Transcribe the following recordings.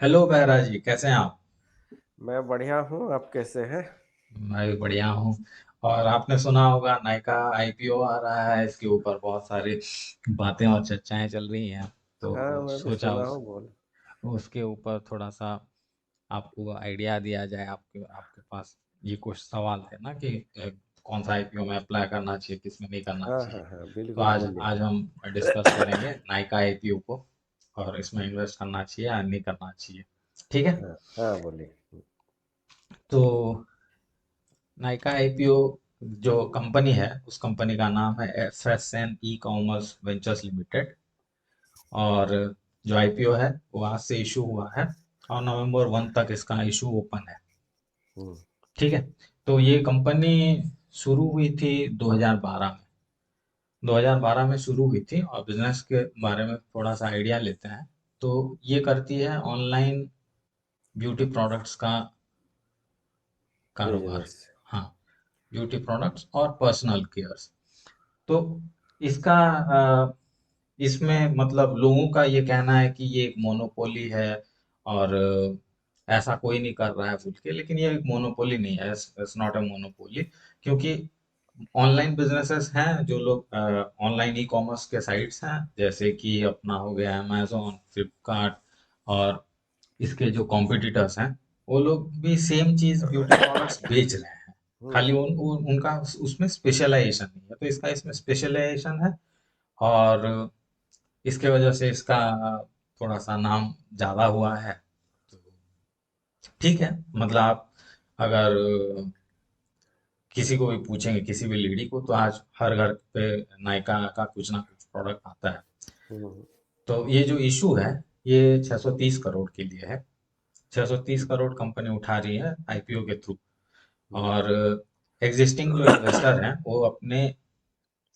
Hello बहरा जी, कैसे हैं आप? मैं बढ़िया हूँ। आप कैसे हैं? मैं भी बढ़िया हूँ। और आपने सुना होगा नायका आईपीओ आ रहा है, इसके ऊपर बहुत सारी बातें और चर्चाएं चल रही हैं। हाँ, तो मैं भी सोचा सुना हूँ। बोल। उसके ऊपर थोड़ा सा आपको आइडिया दिया जाए। आपके आपके पास ये कुछ सवाल थे ना कि कौन सा आईपीओ में अप्लाई करना चाहिए, किसमें नहीं करना हाँ हाँ चाहिए। हाँ, तो बिल्कुल आज बोलिए। आज हम डिस्कस करेंगे नायका आईपीओ को, और इसमें इन्वेस्ट करना चाहिए या नहीं करना चाहिए। ठीक है। हाँ हाँ, बोलिए। तो नायका आईपीओ जो कंपनी है, उस कंपनी का नाम है एफएसएन ई कॉमर्स वेंचर्स लिमिटेड। और जो आईपीओ है वो आज से इशू हुआ है, और नवंबर 1 तक इसका इशू ओपन है। हम्म। ठीक है। तो ये कंपनी शुरू हुई थी 2012 में। 2012 में शुरू हुई थी, और बिजनेस के बारे में थोड़ा सा आइडिया लेते हैं। तो ये करती है ऑनलाइन ब्यूटी प्रोडक्ट्स का कारोबार। बिजनेस। हाँ, ब्यूटी प्रोडक्ट्स और पर्सनल केयर्स। तो इसका इसमें मतलब लोगों का ये कहना है कि ये एक मोनोपोली है, और ऐसा कोई नहीं कर रहा है बोल के। लेकिन ये एक मोनोपोली नहीं है, इट्स नॉट अ मोनोपोली। क्योंकि ऑनलाइन बिजनेसेस हैं, जो लोग ऑनलाइन ई कॉमर्स के साइट्स हैं, जैसे कि अपना हो गया अमेजोन, फ्लिपकार्ट, और इसके जो कॉम्पिटिटर्स हैं, वो लोग भी सेम चीज ब्यूटी प्रोडक्ट्स बेच रहे हैं। खाली हम्म। उनका उसमें स्पेशलाइजेशन नहीं है, तो इसका इसमें स्पेशलाइजेशन है। और इसके वजह से इसका थोड़ा सा नाम ज्यादा हुआ है। तो ठीक है, मतलब आप अगर किसी को भी पूछेंगे, किसी भी लेडी को, तो आज हर घर पे नायका का कुछ ना कुछ प्रोडक्ट आता है। हम्म। तो ये जो इशू है, ये 630 करोड़ के लिए है। 630 करोड़ कंपनी उठा रही है आईपीओ के थ्रू। हम्म। और एग्जिस्टिंग जो इन्वेस्टर हैं वो अपने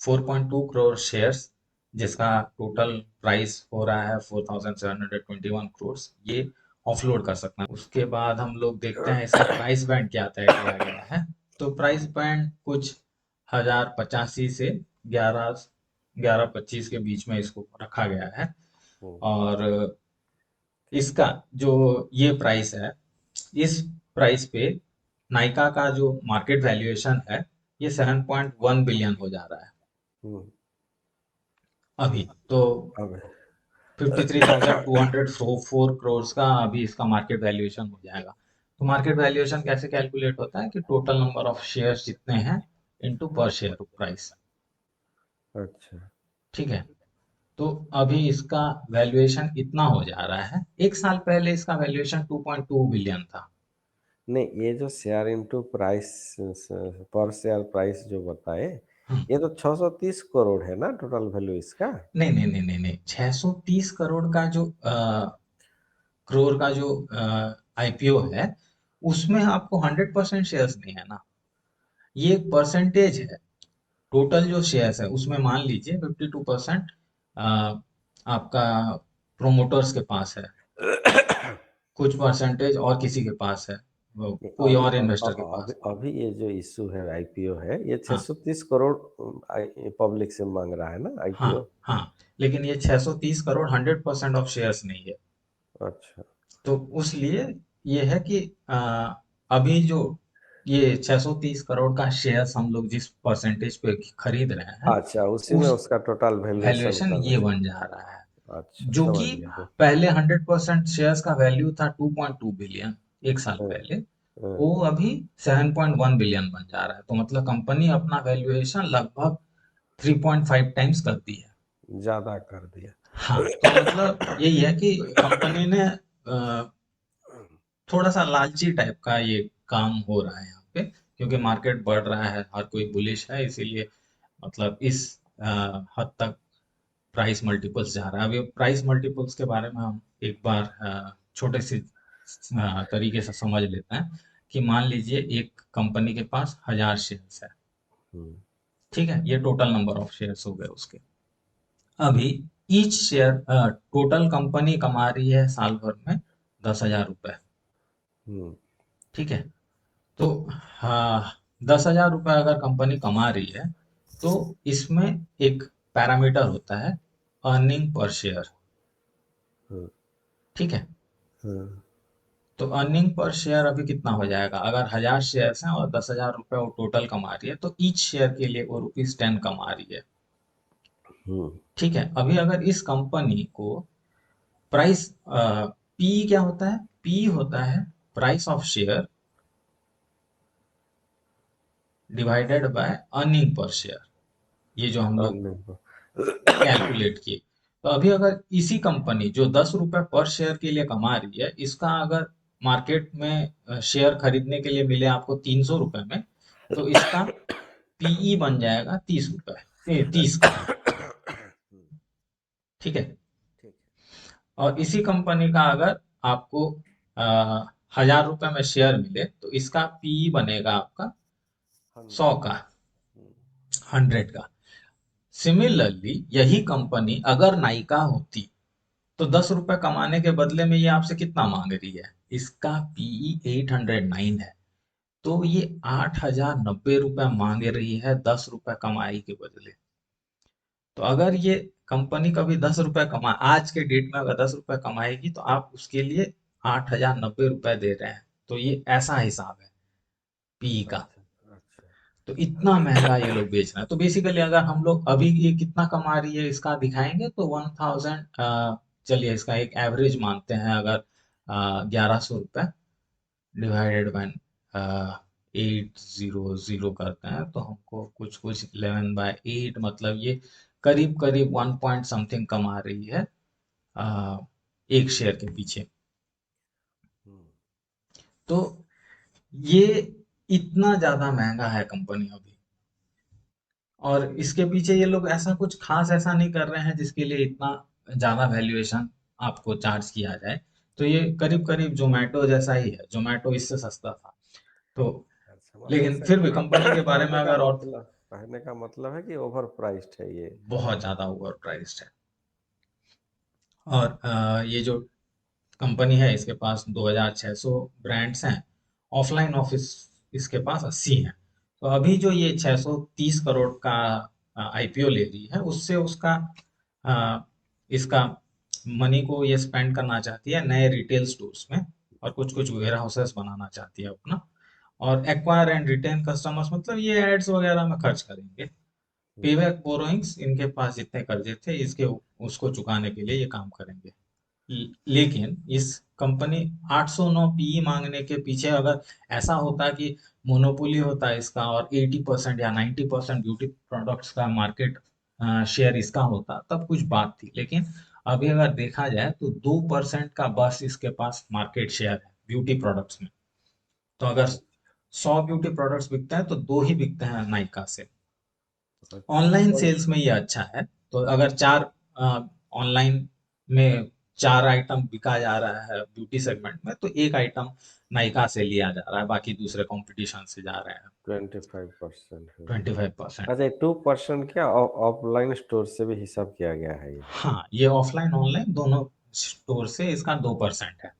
4.2 करोड़ शेयर्स, जिसका टोटल प्राइस हो रहा है 4,721 करोड़, ये ऑफलोड कर सकते हैं। उसके बाद हम लोग देखते हैं इसका प्राइस बैंड क्या तय किया गया है। तो प्राइस बैंड कुछ 1085 से 11 1125 के बीच में इसको रखा गया है। हम्म। और इसका जो ये प्राइस है, इस प्राइस पे नाइका का जो मार्केट वैल्यूएशन है, ये 7.1 बिलियन हो जा रहा है हम्म। अभी। तो अब 53,204 करोड़ का अभी इसका मार्केट वैल्यूएशन हो जाएगा। तो मार्केट वैल्यूएशन कैसे कैलकुलेट होता है कि टोटल नंबर ऑफ शेयर्स जितने हैं इनटू पर शेयर प्राइस। अच्छा। ठीक है। तो अभी इसका वैल्यूएशन इतना हो जा रहा है, एक साल पहले इसका वैल्यूएशन 2.2 बिलियन था। नहीं, ये जो शेयर इनटू प्राइस, पर शेयर प्राइस जो बताए, हम्म, ये तो 630 करोड़ है ना टोटल वैल्यू इसका? नहीं नहीं नहीं नहीं नहीं, 630 करोड़ का जो करोड़ का जो आईपीओ है, उसमें आपको 100% शेयर्स नहीं है ना। ये एक परसेंटेज है। टोटल जो शेयर्स है उसमें मान लीजिए 52% आपका प्रोमोटर्स के पास है, कुछ परसेंटेज और किसी के पास है, वो नहीं, कोई और इन्वेस्टर के अभी पास। अभी ये जो इशू है आईपीओ है, ये हाँ 630 करोड़ पब्लिक से मांग रहा है ना हाँ आईपीओ? हाँ। लेकिन ये 630 करोड़ 100% ऑफ शेयर्स नहीं है। अच्छा। तो उस लिए ये है कि अभी जो ये 630 करोड़ का शेयर्स हम लोग जिस परसेंटेज पे खरीद रहे हैं, अच्छा, उसी में उस उसका टोटल वैल्यूएशन वैल्यूएशन कर ये रहे बन जा रहा है। हैं। अच्छा, जो कि समझ गया। पहले 100% शेयर्स का वैल्यू था 2.2 बिलियन एक साल हाँ, पहले, हाँ, वो अभी 7.1 बिलियन बन जा रहा है। तो मतलब कंपनी अपना वैल्यूएशन लगभग 3.5 टाइम्स कर दी है। ज्यादा कर दिया। हाँ, तो मतलब यही है कि कंपनी ने थोड़ा सा लालची टाइप का ये काम हो रहा है यहाँ पे, क्योंकि मार्केट बढ़ रहा है, हर कोई बुलिश है, इसीलिए मतलब इस हद तक प्राइस मल्टीपल्स जा रहा है। अभी प्राइस मल्टीपल्स के बारे में हम एक बार छोटे से तरीके से समझ लेते हैं। कि मान लीजिए एक कंपनी के पास 1,000 शेयर्स है। हम्म। ठीक है, ये टोटल नंबर ऑफ शेयर्स हो गए उसके। अभी ईच शेयर, टोटल कंपनी कमा रही है साल भर में 10,000 रुपए। हम्म। ठीक है। तो हाँ, 10,000 रुपये अगर कंपनी कमा रही है, तो इसमें एक पैरामीटर होता है, अर्निंग पर शेयर। हम्म। ठीक है। हाँ। तो अर्निंग पर शेयर अभी कितना हो जाएगा? अगर 1000 शेयर्स हैं और 10,000 रुपए वो टोटल कमा रही है तो ईच शेयर के लिए वो ₹10 कमा रही है। हम्म। ठीक है, अभी अगर इस कंपनी को प्राइस, पी क्या होता है? पी होता है price of share divided by earning per share, ये जो हम और लोग नहीं। कैलकुलेट किए। तो अभी अगर इसी कंपनी जो ₹10 पर शेयर के लिए कमा रही है, इसका अगर मार्केट में शेयर खरीदने के लिए मिले आपको ₹300 में, तो इसका पीई बन जाएगा ₹30, 30 का। ठीक है। ठीक और इसी कंपनी का अगर आपको ₹1000 में शेयर मिले तो इसका पीई बनेगा आपका है। 100 100। का, 100 का। सिमिलरली यही कंपनी अगर नायिका होती तो ₹10 कमाने के बदले में ये आपसे कितना मांग रही है? इसका पीई 809 है। तो ये ₹8,090 मांग रही है ₹10 कमाई के बदले। तो अगर ये कंपनी कभी ₹10 कमा, आज के डेट में अगर ₹10 कमाएगी तो आप उसके लिए ₹8,090 दे रहे हैं। तो ये ऐसा हिसाब है पीई का। अच्छा। अच्छा। तो इतना महंगा ये लोग बेच रहे हैं। तो बेसिकली अगर हम लोग अभी ये कितना कमा रही है इसका दिखाएंगे तो 1000, चलिए इसका एक एवरेज मानते हैं, अगर ₹1100 डिवाइडेड बाय 800 करते हैं तो हमको कुछ कुछ 11/8, मतलब ये करीब करीब 1 पॉइंट समथिंग कमा रही है आ, एक शेयर के पीछे। हम्म। तो ये इतना ज्यादा महंगा है कंपनी अभी। और इसके पीछे ये लोग ऐसा कुछ खास ऐसा नहीं कर रहे हैं जिसके लिए इतना ज्यादा वैल्यूएशन आपको चार्ज किया जाए। तो ये करीब करीब जोमेटो जैसा ही है, जोमेटो इससे सस्ता था। तो अच्छा, मतलब लेकिन इसे फिर भी कंपनी के बारे में अगर और कहने का मतलब है कि ओवर प्राइस्ड है ये। बहुत ज्यादा ओवर प्राइस्ड है। और ये जो कंपनी है इसके पास 2600 ब्रांड्स हैं। ऑफलाइन ऑफिस इसके पास 80 हैं। तो अभी जो ये 630 करोड़ का आईपीओ ले रही है उससे उसका अ, इसका मनी को ये स्पेंड करना चाहती है नए रिटेल स्टोर्स में, और कुछ कुछ वेयर हाउसेस बनाना चाहती है अपना। और एक्वायर एंड रिटेन कस्टमर्स, मतलब ये एड्स वगैरह में खर्च करेंगे। हम्म। पेबैक बोरोइंग्स, इनके पास जितने कर्जे थे इसके उसको चुकाने के लिए ये काम करेंगे। लेकिन इस कंपनी 809 पीई मांगने के पीछे अगर ऐसा होता कि मोनोपोली होता इसका और 80% या 90% ब्यूटी प्रोडक्ट्स का मार्केट शेयर इसका होता तब कुछ बात थी। लेकिन अभी अगर देखा जाए तो 2% का बस इसके पास मार्केट शेयर है ब्यूटी प्रोडक्ट्स में। तो अगर 100 ब्यूटी प्रोडक्ट्स बिकते हैं तो दो ही बिकते हैं नायका से। अच्छा। ऑनलाइन तो सेल्स में ये अच्छा है। तो अगर चार ऑनलाइन में 4 आइटम बिका जा रहा है ब्यूटी सेगमेंट में, तो एक आइटम नायका से लिया जा रहा है, बाकी दूसरे कंपटीशन से जा रहे हैं। 25% है। 25%। अच्छा, 2% क्या ऑफलाइन स्टोर से भी हिसाब किया गया है ये? हाँ, ये ऑफलाइन ऑनलाइन दोनों स्टोर से इसका 2% है।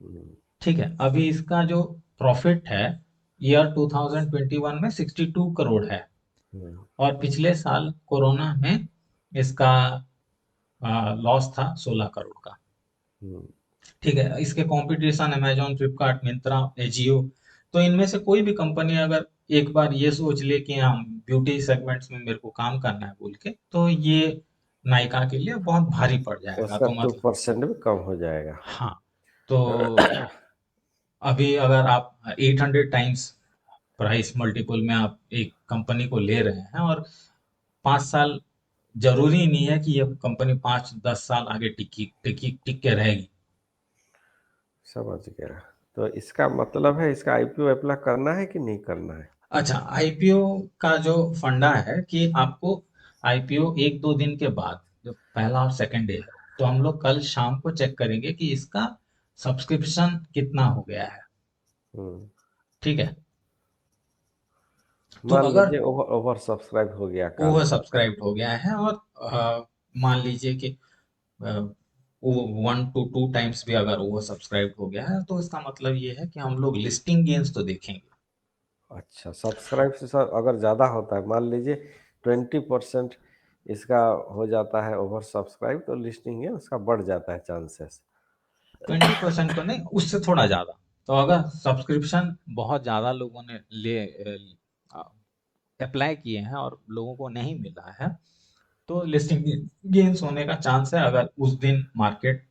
हम्म। ठीक है, अभी इसका जो प्रॉफिट है ईयर 2021 में 62 करोड़ है। हम्म। और पिछले साल कोरोना में इसका लॉस था 16 करोड़ का। हम्म। ठीक है, इसके competition Amazon, Flipkart, Myntra, AJIO. तो इनमें से कोई भी कंपनी अगर एक बार ये सोच ले कि हम ब्यूटी सेगमेंट्स में मेरे को काम करना है बोल के, तो ये नायका के लिए बहुत भारी पड़ जाएगा। उसका तो टू मतलब परसेंट भी कम हो जाएगा। हाँ। तो अभी अगर आप 800 टाइम्स प्राइस मल्टीपल में आप एक कंपनी को ले रहे हैं, और 5 साल, जरूरी नहीं है कि ये कंपनी 5-10 साल आगे टिकी टिकी टिक के रहेगी। समझ गया। तो इसका मतलब है इसका आईपीओ अप्लाई करना है कि नहीं करना है? अच्छा, आईपीओ का जो फंडा है कि आपको आईपीओ 1-2 दिन के बाद, जो पहला और सेकंड डे है, तो हम लोग कल शाम को चेक करेंगे कि इसका सब्सक्रिप्शन कितना हो गया है। हम्म। ठीक है। तो मान अगर लीजिए ओवर ओवर सब्सक्राइब हो गया ओवर कल। सब्सक्राइब हो गया है और मान लीजिए कि वो 1 to 2 टाइम्स भी अगर ओवर सब्सक्राइब हो गया है, तो इसका मतलब ये है कि हम लोग लिस्टिंग गेन्स तो देखेंगे। अच्छा, सब्सक्राइब से सर अगर ज़्यादा होता है, मान लीजिए 20% इसका हो जाता है ओवर सब्सक्राइब, तो लिस्टिंग है उसका बढ़ जाता है चांसेस। 20% तो नहीं, उससे थोड़ा ज़्यादा। तो अगर सब्सक्रिप्शन बहुत ज़्यादा लोगों ने ले अप्लाई किए हैं और लोगों को नहीं मिला है, तो लिस्टिंग गेन्स होने का चांस है, अगर उस दिन मार्केट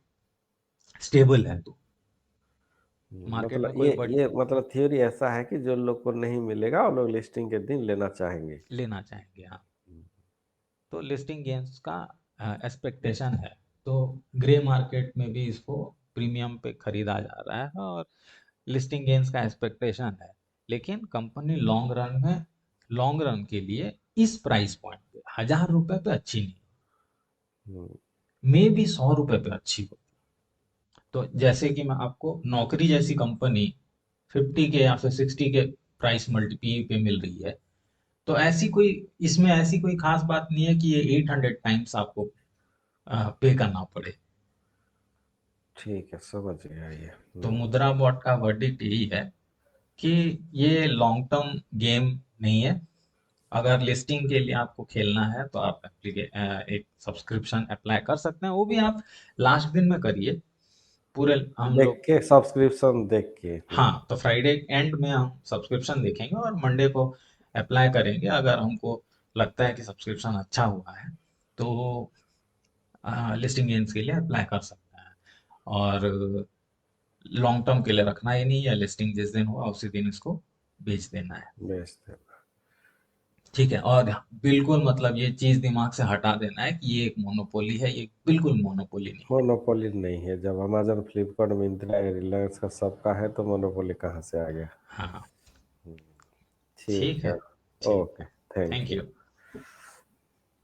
स्टेबल है तो। मार्केट में मतलब कोई बड़ी ये मतलब थ्योरी ऐसा है कि जो लोग को नहीं मिलेगा वो लोग लिस्टिंग के दिन लेना चाहेंगे। लेना चाहेंगे, हाँ। तो लिस्टिंग गेन्स का एक्सपेक्टेशन है, तो ग्रे मार्केट में भी इसको प्रीमियम पे खरीदा जा रहा है और लिस्टिंग गेन्स का एक्सपेक्टेशन है। लेकिन कंपनी लॉन्ग रन के लिए इस प्राइस पॉइंट पे 1000 रुपए पे अच्छी नहीं, हम्म, मे भी 100 रुपए पे अच्छी हो। तो जैसे कि मैं आपको नौकरी जैसी कंपनी 50 के या फिर 60 के प्राइस मल्टीपी पे मिल रही है, तो ऐसी कोई, इसमें ऐसी कोई खास बात नहीं है कि ये 800 टाइम्स आपको पे करना पड़े। ठीक है, समझ गया ये। तो मुद्रा बॉट का वर्डिक्ट यही है कि ये लॉन्ग टर्म गेम नहीं है। अगर लिस्टिंग के लिए आपको खेलना है तो आप एक सब्सक्रिप्शन अप्लाई कर सकते हैं, वो भी आप लास्ट दिन में करिए। पूरे हम देख लोग, के सब्सक्रिप्शन देख के। हाँ, तो फ्राइडे एंड में हम सब्सक्रिप्शन देखेंगे और मंडे को अप्लाई करेंगे। अगर हमको लगता है कि सब्सक्रिप्शन अच्छा हुआ है, तो लिस्टिंग गेन्स के लिए अप्लाई कर सकते हैं। और लॉन्ग टर्म के लिए रखना ही नहीं है, लिस्टिंग जिस दिन हुआ उसी दिन इसको बेच देना है। बेचते। ठीक है, और बिल्कुल मतलब ये चीज दिमाग से हटा देना है कि ये एक मोनोपोली है, ये बिल्कुल मोनोपोली नहीं है। मोनोपोली नहीं है, जब अमेजन, फ्लिपकार्ट, मिंत्रा, रिलायंस का सबका है तो मोनोपोली कहाँ से आ गया। हाँ, ठीक ठीक है। है, ठीक, okay. Thank thank you. You.